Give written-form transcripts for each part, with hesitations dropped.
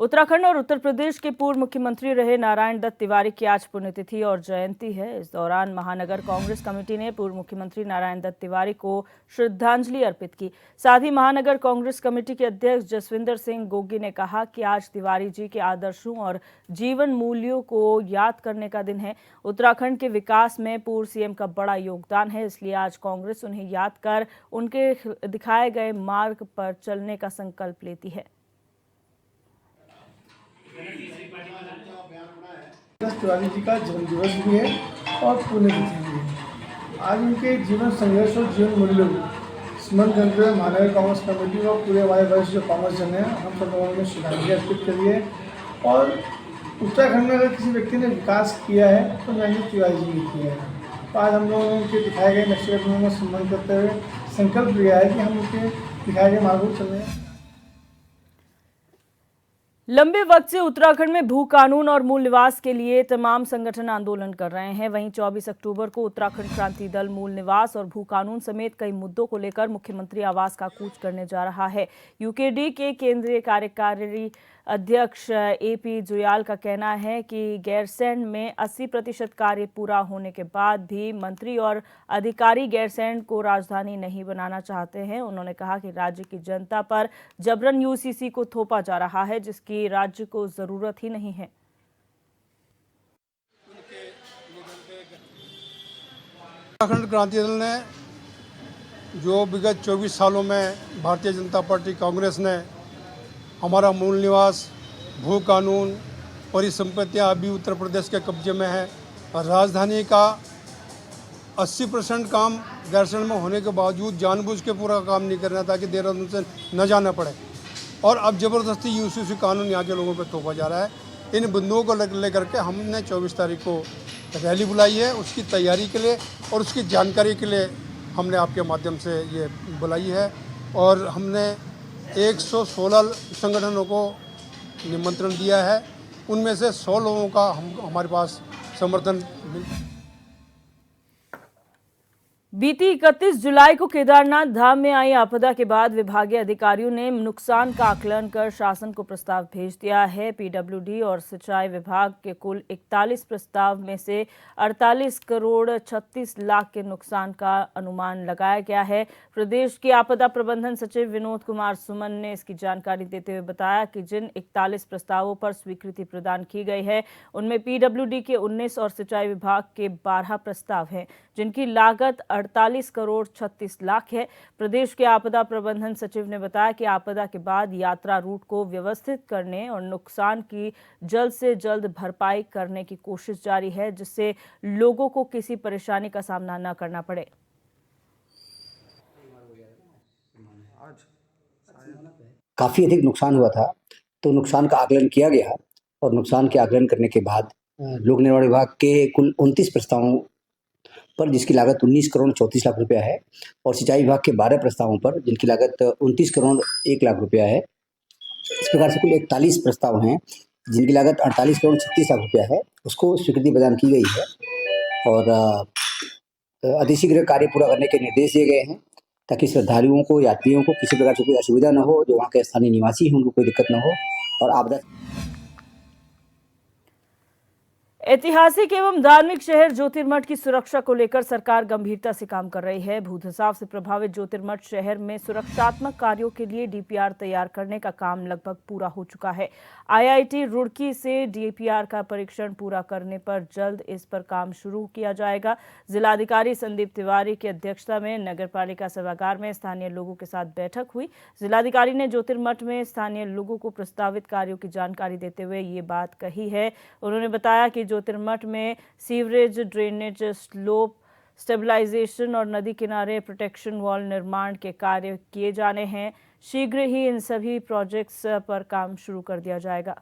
उत्तराखंड और उत्तर प्रदेश के पूर्व मुख्यमंत्री रहे नारायण दत्त तिवारी की आज पुण्यतिथि और जयंती है। इस दौरान महानगर कांग्रेस कमेटी ने पूर्व मुख्यमंत्री नारायण दत्त तिवारी को श्रद्धांजलि अर्पित की। साथ ही महानगर कांग्रेस कमेटी के अध्यक्ष जसविंदर सिंह गोगी ने कहा कि आज तिवारी जी के आदर्शों और जीवन मूल्यों को याद करने का दिन है। उत्तराखंड के विकास में पूर्व सीएम का बड़ा योगदान है, इसलिए आज कांग्रेस उन्हें याद कर उनके दिखाए गए मार्ग पर चलने का संकल्प लेती है। तिवारी जी का जन्म दिवस भी है और पुण्यतिथि भी है। आज उनके जीवन संघर्ष और जीवन मूल्यों को स्मरण करते हुए महानगर कांग्रेस कमेटी और पूरे हमारे वरिष्ठ जो कांग्रेस जन हैं, हम सब लोगों ने श्रद्धांजलि अर्पित करी है। और उत्तराखंड में अगर किसी व्यक्ति ने विकास किया है तो नारायण तिवारी जी ने किया है। तो आज हम लोगों ने उनके दिखाए गए नक्शे कदमों में स्मरण करते हुए संकल्प लिया है कि हम उनके दिखाए गए मार्गों पर चल रहे हैं। लंबे वक्त से उत्तराखंड में भू कानून और मूल निवास के लिए तमाम संगठन आंदोलन कर रहे हैं। वहीं 24 अक्टूबर को उत्तराखंड क्रांति दल मूल निवास और भू कानून समेत कई मुद्दों को लेकर मुख्यमंत्री आवास का कूच करने जा रहा है। यूकेडी के केंद्रीय कार्यकारी अध्यक्ष एपी जुयाल का कहना है कि गैरसैंण में 80% कार्य पूरा होने के बाद भी मंत्री और अधिकारी गैरसैंण को राजधानी नहीं बनाना चाहते हैं। उन्होंने कहा कि राज्य की जनता पर जबरन यूसीसी को थोपा जा रहा है, जिसकी राज्य को जरूरत ही नहीं है। उत्तराखंड क्रांति दल ने जो विगत 24 सालों में भारतीय जनता पार्टी कांग्रेस ने हमारा मूल निवास, भू कानून, परिसंपत्तियाँ अभी उत्तर प्रदेश के कब्जे में है और राजधानी का 80% काम गैरसैंण में होने के बावजूद जानबूझ के पूरा काम नहीं करना ताकि देहरादून से न जाना पड़े। और अब ज़बरदस्ती यूसीसी कानून यहाँ के लोगों पर थोपा जा रहा है। इन बिंदुओं को लेकर के हमने 24 तारीख को रैली बुलाई है। उसकी तैयारी के लिए और उसकी जानकारी के लिए हमने आपके माध्यम से ये बुलाई है। और हमने 116 संगठनों को निमंत्रण दिया है। उनमें से 100 लोगों का हमारे पास समर्थन बीती 31 जुलाई को केदारनाथ धाम में आई आपदा के बाद विभागीय अधिकारियों ने नुकसान का आकलन कर शासन को प्रस्ताव भेज दिया है। पीडब्ल्यूडी और सिंचाई विभाग के कुल 41 प्रस्ताव में से 48 करोड़ 36 लाख के नुकसान का अनुमान लगाया गया है। प्रदेश के आपदा प्रबंधन सचिव विनोद कुमार सुमन ने इसकी जानकारी देते हुए बताया कि जिन 41 प्रस्तावों पर स्वीकृति प्रदान की गई है, उनमें पीडब्ल्यूडी के 19 और सिंचाई विभाग के 12 प्रस्ताव हैं, जिनकी लागत 48 करोड़ 36 लाख है। प्रदेश के आपदा प्रबंधन सचिव ने बताया कि आपदा के बाद यात्रा रूट को व्यवस्थित करने और नुकसान की जल्द से जल्द भरपाई करने की कोशिश जारी है, जिससे लोगों को किसी परेशानी का सामना न करना पड़े। काफी अधिक नुकसान हुआ था, तो नुकसान का आकलन किया गया और नुकसान के आकलन करने के बाद लोक निर्माण विभाग के कुल 29 प्रस्तावों पर जिसकी लागत 19 करोड़ 34 लाख रुपया है और सिंचाई विभाग के 12 प्रस्तावों पर जिनकी लागत 29 करोड़ 1 लाख रुपया है। इस प्रकार से कुल 41 प्रस्ताव हैं जिनकी लागत 48 करोड़ 36 लाख रुपया है, उसको स्वीकृति प्रदान की गई है। और अतिशीघ्र कार्य पूरा करने के निर्देश दिए गए हैं ताकि श्रद्धालुओं को, यात्रियों को किसी प्रकार से कोई असुविधा न हो, जो वहाँ के स्थानीय निवासी हैं उनको कोई दिक्कत न हो। और आपदा ऐतिहासिक एवं धार्मिक शहर ज्योतिर्मठ की सुरक्षा को लेकर सरकार गंभीरता से काम कर रही है। भूधसाव से प्रभावित ज्योतिर्मठ शहर में सुरक्षात्मक कार्यों के लिए डीपीआर तैयार करने का काम लगभग पूरा हो चुका है। आईआईटी रुड़की से डीपीआर का परीक्षण पूरा करने पर जल्द इस पर काम शुरू किया जाएगा। जिलाधिकारी संदीप तिवारी की अध्यक्षता में नगरपालिका सभागार में स्थानीय लोगों के साथ बैठक हुई। जिलाधिकारी ने ज्योतिर्मठ में स्थानीय लोगों को प्रस्तावित कार्यों की जानकारी देते हुए ये बात कही है। उन्होंने बताया कि ज्योतिर्मठ में सीवरेज, ड्रेनेज, स्लोप स्टेबलाइजेशन और नदी किनारे प्रोटेक्शन वॉल निर्माण के कार्य किए जाने हैं। शीघ्र ही इन सभी प्रोजेक्ट्स पर काम शुरू कर दिया जाएगा।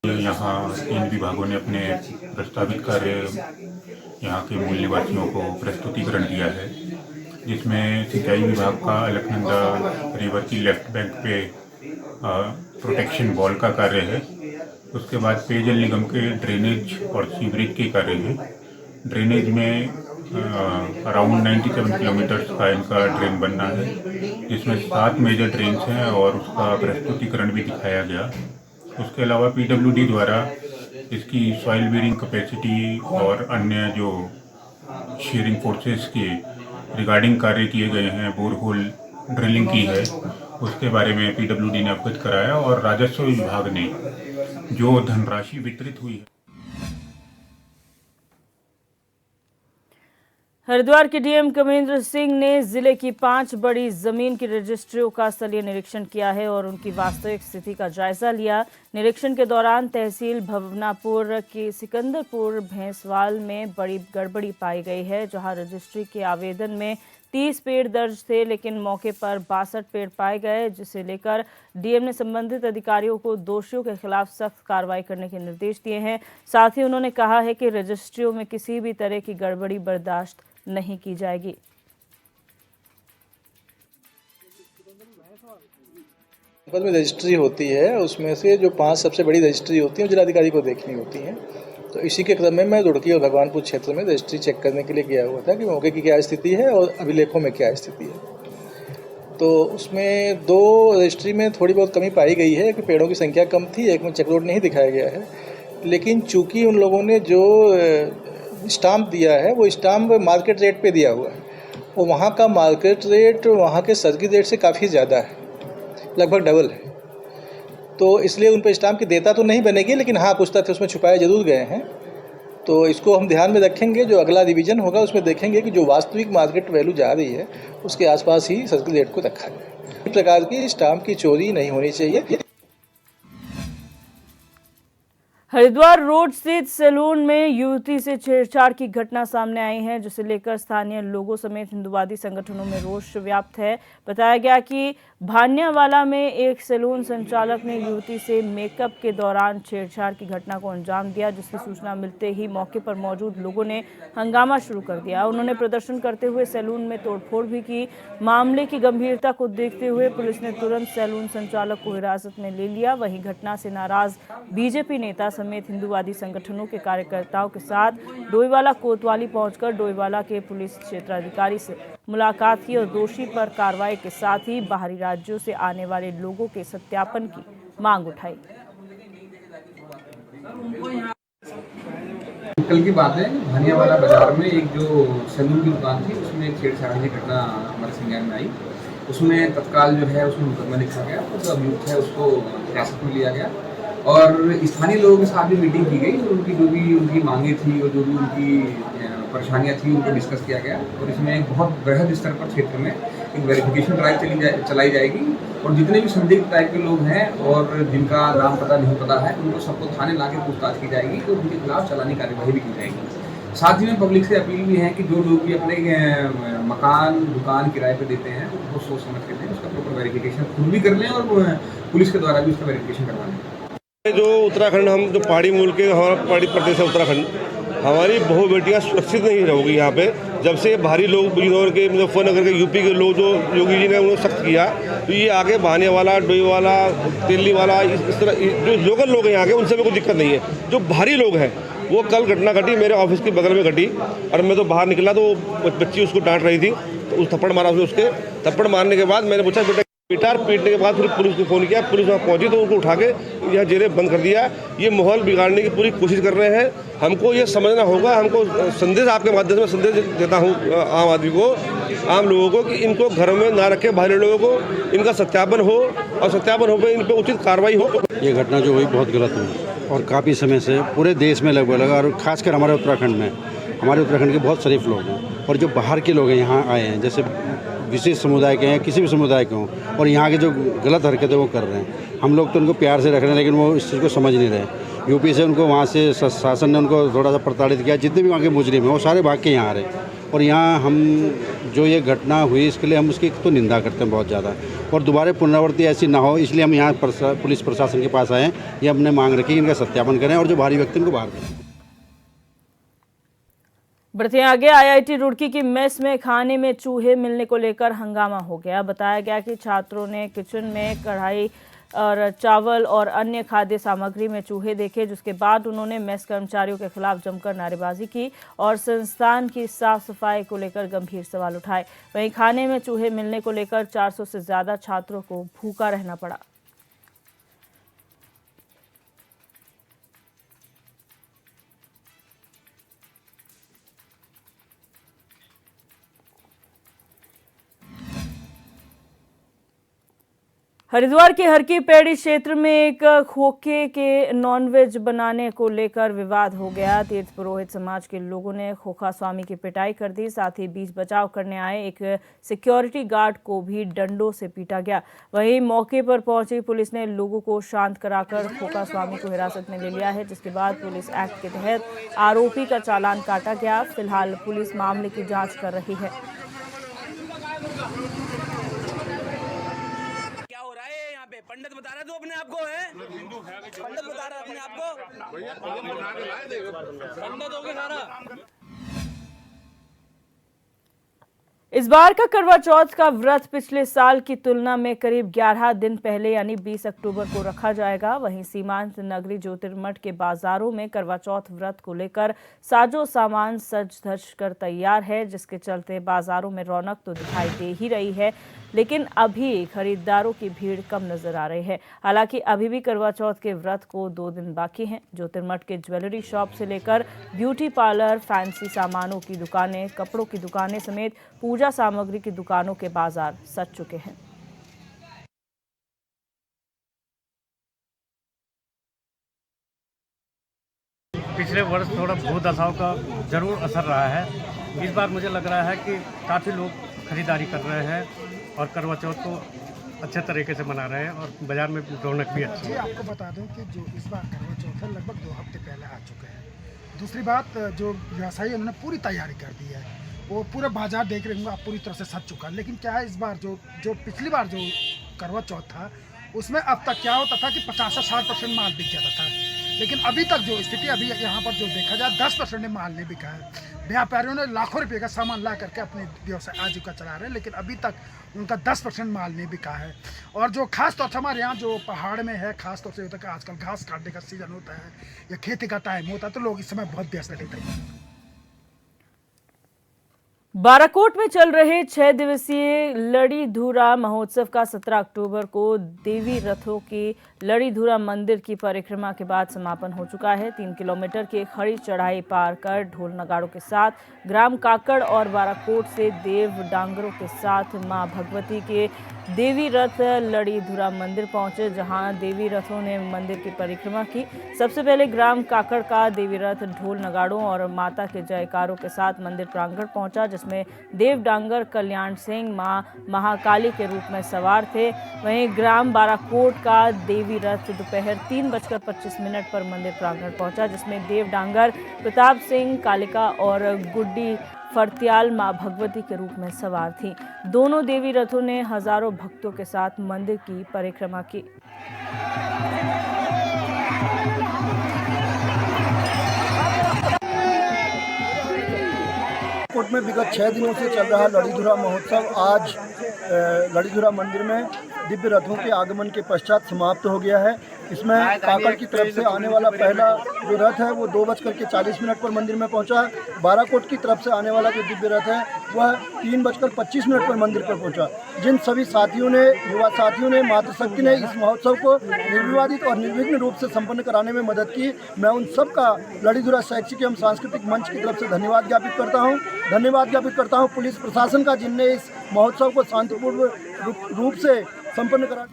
यहाँ इन विभागों ने अपने प्रस्तावित कार्य यहाँ के मूल निवासियों को प्रस्तुतिकरण दिया है, जिसमें सिंचाई विभाग का अलकनंदा रिवर की लेफ्ट बैंक पे प्रोटेक्शन वॉल का कार्य है। उसके बाद पेयजल निगम के ड्रेनेज और सीवरेज के कार्य है। ड्रेनेज में अराउंड 97 किलोमीटर्स का इनका ट्रेन बनना है, जिसमें 7 मेजर ट्रेन्स हैं और उसका प्रस्तुतिकरण भी दिखाया गया। उसके अलावा पीडब्ल्यूडी द्वारा इसकी सॉइल बेयरिंग कैपेसिटी और अन्य जो शेयरिंग फोर्सेस के रिगार्डिंग कार्य किए गए हैं, बोरहोल ड्रिलिंग की है, उसके बारे में पीडब्ल्यूडी ने अवगत कराया और राजस्व विभाग ने जो धनराशि वितरित हुई है। हरिद्वार के डीएम कमेंद्र सिंह ने जिले की 5 बड़ी जमीन की रजिस्ट्रियों का स्थलीय निरीक्षण किया है और उनकी वास्तविक स्थिति का जायजा लिया। निरीक्षण के दौरान तहसील भवनापुर के सिकंदरपुर भैंसवाल में बड़ी गड़बड़ी पाई गई है, जहां रजिस्ट्री के आवेदन में 30 पेड़ दर्ज थे, लेकिन मौके पर 62 पेड़ पाए गए, जिसे लेकर डीएम ने संबंधित अधिकारियों को दोषियों के खिलाफ सख्त कार्रवाई करने के निर्देश दिए हैं। साथ ही उन्होंने कहा है कि रजिस्ट्रियों में किसी भी तरह की गड़बड़ी बर्दाश्त नहीं की जाएगी। जनपद में रजिस्ट्री होती है, उसमें से जो 5 सबसे बड़ी रजिस्ट्री होती है जिलाधिकारी को देखनी होती हैं। तो इसी के क्रम में मैं रुड़की और भगवानपुर क्षेत्र में रजिस्ट्री चेक करने के लिए गया हुआ था कि मौके की क्या स्थिति है और अभिलेखों में क्या स्थिति है। तो उसमें 2 रजिस्ट्री में थोड़ी बहुत कमी पाई गई है कि पेड़ों की संख्या कम थी, एक में चेक रोड नहीं दिखाया गया है। लेकिन चूंकि उन लोगों ने जो स्टाम्प दिया है वो स्टाम्प मार्केट रेट पे दिया हुआ है और वहाँ का मार्केट रेट वहाँ के सर्किल रेट से काफ़ी ज़्यादा है, लगभग डबल है। तो इसलिए उन पर स्टाम्प की देता तो नहीं बनेगी, लेकिन हाँ कुछ तथ्य उसमें छुपाए जरूर गए हैं। तो इसको हम ध्यान में रखेंगे, जो अगला रिवीजन होगा उसमें देखेंगे कि जो वास्तविक मार्केट वैल्यू जा रही है उसके आसपास ही सर्किल रेट को रखा जाए। इस प्रकार की स्टाम्प की चोरी नहीं होनी चाहिए। हरिद्वार रोड स्थित सैलून में युवती से छेड़छाड़ की घटना सामने आई है, जिसे लेकर स्थानीय लोगों समेत हिंदुवादी संगठनों में रोष व्याप्त है। बताया गया कि भान्यावाला में एक सैलून संचालक ने युवती से मेकअप के दौरान छेड़छाड़ की घटना को अंजाम दिया, जिसकी सूचना मिलते ही मौके पर मौजूद लोगों ने हंगामा शुरू कर दिया। उन्होंने प्रदर्शन करते हुए सैलून में तोड़फोड़ भी की। मामले की गंभीरता को देखते हुए पुलिस ने तुरंत सैलून संचालक को हिरासत में ले लिया। वहीं घटना से नाराज बीजेपी नेता समेत हिंदुवादी संगठनों के कार्यकर्ताओं के साथ डोईवाला कोतवाली पहुंचकर डोईवाला के पुलिस क्षेत्राधिकारी से मुलाकात की और दोषी पर कार्रवाई के साथ ही बाहरी राज्यों से आने वाले लोगों के सत्यापन की मांग उठाई। कल की बात है, भानियावाला बाजार में एक जो सैलून की दुकान थी उसमें एक छेड़छाड़ की घटना हमारे संज्ञान में आई। उसमें तत्काल जो है उसमें मुकदमा लिखा गया और जो अभियुक्त है उसको हिरासत में लिया गया और स्थानीय लोगों के साथ भी मीटिंग की गई और उनकी जो भी उनकी मांगे थी और जो भी उनकी परेशानियां थी उनको डिस्कस किया गया। और इसमें एक बहुत बृहद स्तर पर क्षेत्र में एक वेरिफिकेशन ड्राइव चलाई जाएगी और जितने भी संदिग्ध टाइप के लोग हैं और जिनका नाम पता नहीं पता है उनको सबको थाने ला के पूछताछ की जाएगी और उनके खिलाफ चालानी कार्यवाही भी की जाएगी। साथ ही में पब्लिक से अपील भी है कि जो लोग भी अपने मकान दुकान किराए पर देते हैं वो सोच समझ के दें, उसका प्रॉपर वेरिफिकेशन खुद भी कर लें और पुलिस के द्वारा भी उसका वेरिफिकेशन करवा लें। जो उत्तराखंड, हम जो पहाड़ी मूल के, हमारा पहाड़ी प्रदेश है उत्तराखंड, हमारी बहु बेटियाँ सुरक्षित नहीं रहोगी यहाँ पे। जब से भारी लोग बिजनौर के, मुजफ्फरनगर के, यूपी के लोग जो योगी जी ने उन्होंने सख्त किया, तो ये आगे भानेवाला, डोईवाला, दिल्ली वाला, इस तरह जो लोकल लोग हैं यहाँ के उनसे भी कोई दिक्कत नहीं है। जो भारी लोग हैं वो कल घटना घटी मेरे ऑफिस के बगल में घटी और मैं तो बाहर निकला तो बच्ची उसको डांट रही थी, तो उस थप्पड़ मारा उसके। थप्पड़ मारने के बाद मैंने पूछा बेटा, पीटने के बाद फिर पुलिस को फ़ोन किया, पुलिस वहाँ पहुंची तो उनको उठा के यहाँ जेल बंद कर दिया। ये माहौल बिगाड़ने की पूरी कोशिश कर रहे हैं। हमको ये समझना होगा, हमको संदेश आपके माध्यम से संदेश देता हूँ आम आदमी को, आम लोगों को, कि इनको घर में ना रखे, बाहरी लोगों को इनका सत्यापन हो और सत्यापन हो पे इन पर उचित कार्रवाई हो। ये घटना जो हुई बहुत गलत हुई और काफ़ी समय से पूरे देश में लगभग और खासकर हमारे उत्तराखंड में, हमारे उत्तराखंड के बहुत शरीफ लोग हैं और जो बाहर के लोग हैं यहाँ आए हैं, जैसे विशेष समुदाय के हैं, किसी भी समुदाय के हों, और यहाँ के जो गलत हरकतें वो कर रहे हैं। हम लोग तो उनको प्यार से रख रहे हैं लेकिन वो इस चीज़ को समझ नहीं रहे। यूपी से उनको वहाँ से शासन ने उनको थोड़ा सा प्रताड़ित किया। जितने भी वहाँ के मुजरिम हैं वो सारे भाग के यहाँ आ रहे और यहाँ हम जो ये घटना हुई इसके लिए हम उसकी तो निंदा करते हैं बहुत ज़्यादा और दोबारा पुनरावृत्ति ऐसी ना हो, इसलिए हम यहाँ पुलिस प्रशासन के पास आए हैं। ये हमने मांग रखी है इनका सत्यापन करें और जो भारी व्यक्ति उनको बाहर करें। बढ़ते आगे, आईआईटी रुड़की की मेस में खाने में चूहे मिलने को लेकर हंगामा हो गया। बताया गया कि छात्रों ने किचन में कढ़ाई और चावल और अन्य खाद्य सामग्री में चूहे देखे, जिसके बाद उन्होंने मेस कर्मचारियों के खिलाफ जमकर नारेबाजी की और संस्थान की साफ सफाई को लेकर गंभीर सवाल उठाए। वहीं खाने में चूहे मिलने को लेकर 400 से ज्यादा छात्रों को भूखा रहना पड़ा। हरिद्वार के हरकी पैड़ी क्षेत्र में एक खोखे के नॉनवेज बनाने को लेकर विवाद हो गया। तीर्थ पुरोहित समाज के लोगों ने खोखा स्वामी की पिटाई कर दी। साथ ही बीच बचाव करने आए एक सिक्योरिटी गार्ड को भी डंडों से पीटा गया। वहीं मौके पर पहुंची पुलिस ने लोगों को शांत कराकर खोखा स्वामी को हिरासत में ले लिया है, जिसके बाद पुलिस एक्ट के तहत आरोपी का चालान काटा गया। फिलहाल पुलिस मामले की जाँच कर रही है। पंडित बता रहा तू अपने आप को है, पंडित बता रहा अपने आप को, पंडित हो गया सारा। इस बार का करवा चौथ का व्रत पिछले साल की तुलना में करीब 11 दिन पहले यानी 20 अक्टूबर को रखा जाएगा। वहीं सीमांत नगरी ज्योतिर्मठ के बाजारों में करवा चौथ व्रत को लेकर साजो सामान सज धज कर तैयार है, जिसके चलते बाजारों में रौनक तो दिखाई दे ही रही है, लेकिन अभी खरीदारों की भीड़ कम नजर आ रही है। हालांकि अभी भी करवा चौथ के व्रत को 2 दिन बाकी हैं। ज्योतिर्मठ के ज्वेलरी शॉप से लेकर ब्यूटी पार्लर, फैंसी सामानों की दुकानें, कपड़ों की दुकानें समेत पूजा सामग्री की दुकानों के बाजार सज चुके हैं। पिछले वर्ष थोड़ा भूदशाओं का जरूर असर रहा है। इस बार मुझे लग रहा है कि काफ़ी लोग खरीदारी कर रहे हैं और करवा चौथ को अच्छे तरीके से मना रहे हैं और बाजार में रौनक भी अच्छी है। आपको बता दूं कि जो इस बार करवा चौथ है लगभग 2 हफ्ते पहले आ चुके हैं। दूसरी बात, जो व्यवसायी उन्होंने पूरी तैयारी कर दी है, वो पूरा बाजार देख रहे होंगे आप, पूरी तरह से सज चुका है। लेकिन क्या है, इस बार जो पिछली बार जो करवा चौथ था उसमें अब तक क्या होता था कि 50 से 60% माल बिक जाता था, लेकिन अभी तक जो स्थिति अभी यहाँ पर जो देखा जाए 10% माल नहीं बिका है। व्यापारियों ने लाखों रुपए का सामान ला करके अपने व्यवसाय आजीविका चला रहे हैं, लेकिन अभी तक उनका 10% माल नहीं बिका है। और जो खास तौर से हमारे यहाँ जो पहाड़ में है, खास तौर से होता है कि आजकल घास काटने का सीजन होता है या खेती का टाइम होता है, तो लोग इस समय बहुत व्यस्त रहते हैं। बाराकोट में चल रहे 6 दिवसीय लड़ी धूरा महोत्सव का 17 अक्टूबर को देवी रथों की लड़ी धूरा मंदिर की परिक्रमा के बाद समापन हो चुका है। 3 किलोमीटर की खड़ी चढ़ाई पार कर ढोल नगाड़ों के साथ ग्राम काकड़ और बाराकोट से देव डांगरों के साथ मां भगवती के देवी रथ लड़ी धूरा मंदिर पहुंचे, जहां देवी रथों ने मंदिर की परिक्रमा की। सबसे पहले ग्राम काकड़ का देवी रथ ढोल नगाड़ों और माता के जयकारों के साथ मंदिर प्रांगण पहुंचा, जिसमें देव डांगर कल्याण सिंह मां महाकाली के रूप में सवार थे। वहीं ग्राम बाराकोट का देवी रथ दोपहर 3:25 पर मंदिर प्रांगण पहुंचा, जिसमें देव डांगर प्रताप सिंह कालिका और गुड्डी फरत्याल मां भगवती के रूप में सवार थीं। दोनों देवी रथों ने हजारों भक्तों के साथ मंदिर की परिक्रमा की। कोट में विगत 6 दिनों से चल रहा लड़ीधुरा महोत्सव आज लड़ीधुरा मंदिर में दिव्य रथों के आगमन के पश्चात समाप्त हो गया है। इसमें काकड़ की तरफ से आने वाला पहला जो रथ है वो 2:40 पर मंदिर में पहुंचा। बाराकोट की तरफ से आने वाला जो दिव्य रथ है वह 3:25 पर मंदिर पर पहुंचा। जिन सभी साथियों ने, युवा साथियों ने, मातृशक्ति ने इस महोत्सव को निर्विवादित और निर्विघ्न रूप से संपन्न कराने में मदद की, मैं उन सब का लड़ीधुरा शैक्षिक एवं सांस्कृतिक मंच की तरफ से धन्यवाद ज्ञापित करता हूँ। पुलिस प्रशासन का, जिनने इस महोत्सव को शांतिपूर्ण रूप से संपन्न करा।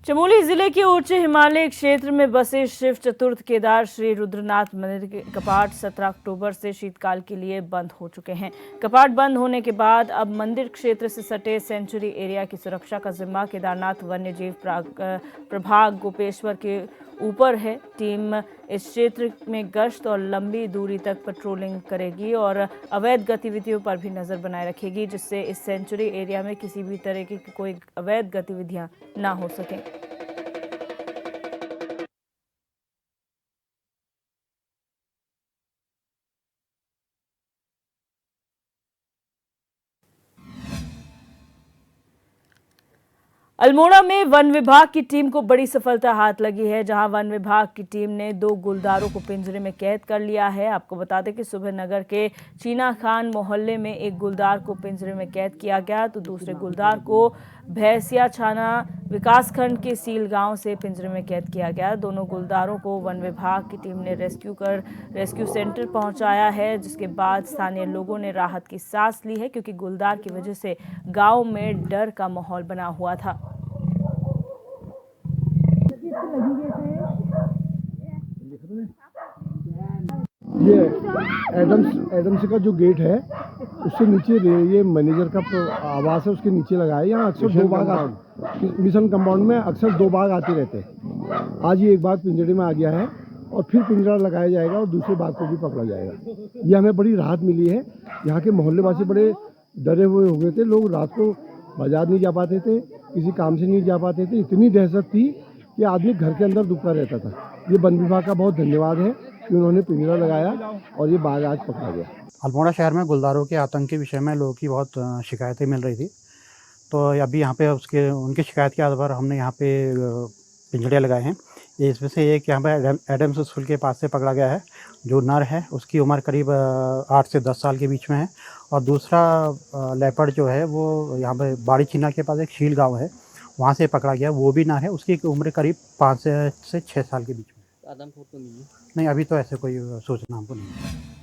चमोली जिले के उच्च हिमालय क्षेत्र में बसे शिव चतुर्थ केदार श्री रुद्रनाथ मंदिर के कपाट 17 अक्टूबर से शीतकाल के लिए बंद हो चुके हैं। कपाट बंद होने के बाद अब मंदिर क्षेत्र से सटे सेंचुरी एरिया की सुरक्षा का जिम्मा केदारनाथ वन्यजीव प्रभाग गोपेश्वर के ऊपर है। टीम इस क्षेत्र में गश्त और लंबी दूरी तक पेट्रोलिंग करेगी और अवैध गतिविधियों पर भी नजर बनाए रखेगी, जिससे इस सेंचुरी एरिया में किसी भी तरह की कोई अवैध गतिविधियां ना हो सकें। अल्मोड़ा में वन विभाग की टीम को बड़ी सफलता हाथ लगी है, जहां वन विभाग की टीम ने 2 गुलदारों को पिंजरे में कैद कर लिया है। आपको बता दें कि सुबह नगर के चीना खान मोहल्ले में एक गुलदार को पिंजरे में कैद किया गया, तो दूसरे गुलदार को भैंसिया छाना विकासखंड के सील गांव से पिंजरे में कैद किया गया। दोनों गुलदारों को वन विभाग की टीम ने रेस्क्यू सेंटर पहुंचाया है, जिसके बाद स्थानीय लोगों ने राहत की सांस ली है, क्योंकि गुलदार की वजह से गांव में डर का माहौल बना हुआ था। ये एडम्स का जो गेट है उससे नीचे ये मैनेजर का आवास है, उसके नीचे लगा है। यहाँ अक्सर 2 बाघ मिशन कंपाउंड में अक्सर 2 बाघ आते रहते हैं। आज ये एक बाघ पिंजरे में आ गया है और फिर पिंजरा लगाया जाएगा और दूसरे बाघ को भी पकड़ा जाएगा। ये हमें बड़ी राहत मिली है। यहाँ के मोहल्लेवासी बड़े डरे हुए हो गए थे, लोग रात को बाजार नहीं जा पाते थे, किसी काम से नहीं जा पाते थे। इतनी दहशत थी कि आदमी घर के अंदर दुबका रहता था। ये वन विभाग का बहुत धन्यवाद है कि उन्होंने पिंजरा लगाया और ये बाघ आज पकड़ा गया। अल्मोड़ा शहर में गुलदारों के आतंक के विषय में लोगों की बहुत शिकायतें मिल रही थी, तो अभी यहाँ पे उनकी शिकायत के आधार पर हमने यहाँ पे पिंजरे लगाए हैं। इसमें से एक यहाँ पे एडम्स स्कूल के पास से पकड़ा गया है। जो नर है उसकी उम्र करीब 8 से 10 साल के बीच में है, और दूसरा लेपर्ड जो है वो यहाँ पे बाड़ी चीना के पास एक शील गाँव है, वहाँ से पकड़ा गया। वो भी नर है, उसकी उम्र करीब 5 से 6 साल के बीच में। आदमपुर तो नहीं है? नहीं, अभी तो ऐसे कोई सूचना हमको नहीं है।